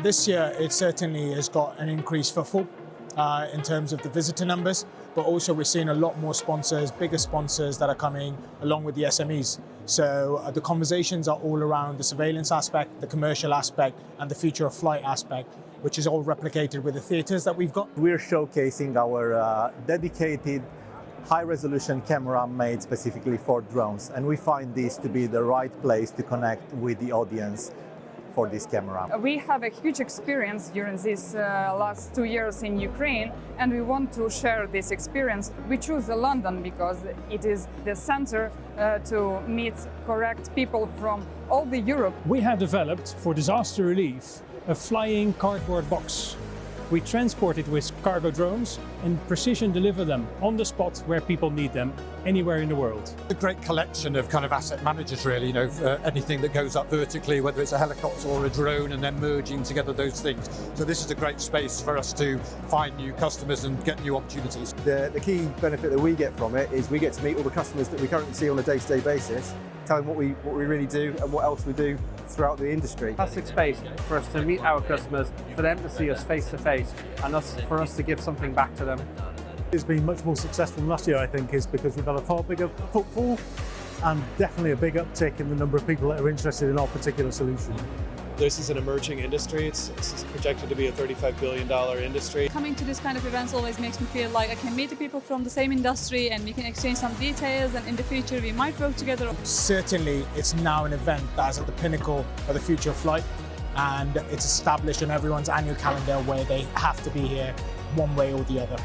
This year, it certainly has got an increased footfall in terms of the visitor numbers, but also we're seeing a lot more sponsors, bigger sponsors that are coming along with the SMEs. So the conversations are all around the surveillance aspect, the commercial aspect, and the future of flight aspect, which is all replicated with the theatres that we've got. We're showcasing our dedicated high-resolution camera made specifically for drones, and we find this to be the right place to connect with the audience for this camera. We have a huge experience during these last 2 years in Ukraine, and we want to share this experience. We choose London because it is the center to meet correct people from all the Europe. We have developed for disaster relief a flying cardboard box. We transport it with cargo drones and precision deliver them on the spot where people need them, anywhere in the world. A great collection of kind of asset managers, really, anything that goes up vertically, whether it's a helicopter or a drone, and then merging together those things. So this is a great space for us to find new customers and get new opportunities. The key benefit that we get from it is we get to meet all the customers that we currently see on a day-to-day basis, tell them what we really do and what else we do throughout the industry. Fantastic space for us to meet our customers, for them to see us face to face, and for us to give something back to them. It's been much more successful than last year, I think, is because we've had a far bigger footfall and definitely a big uptick in the number of people that are interested in our particular solution. This is an emerging industry. It's projected to be a $35 billion industry. Coming to this kind of events always makes me feel like I can meet the people from the same industry and we can exchange some details, and in the future we might work together. Certainly, it's now an event that's at the pinnacle of the future of flight, and it's established in everyone's annual calendar where they have to be here one way or the other.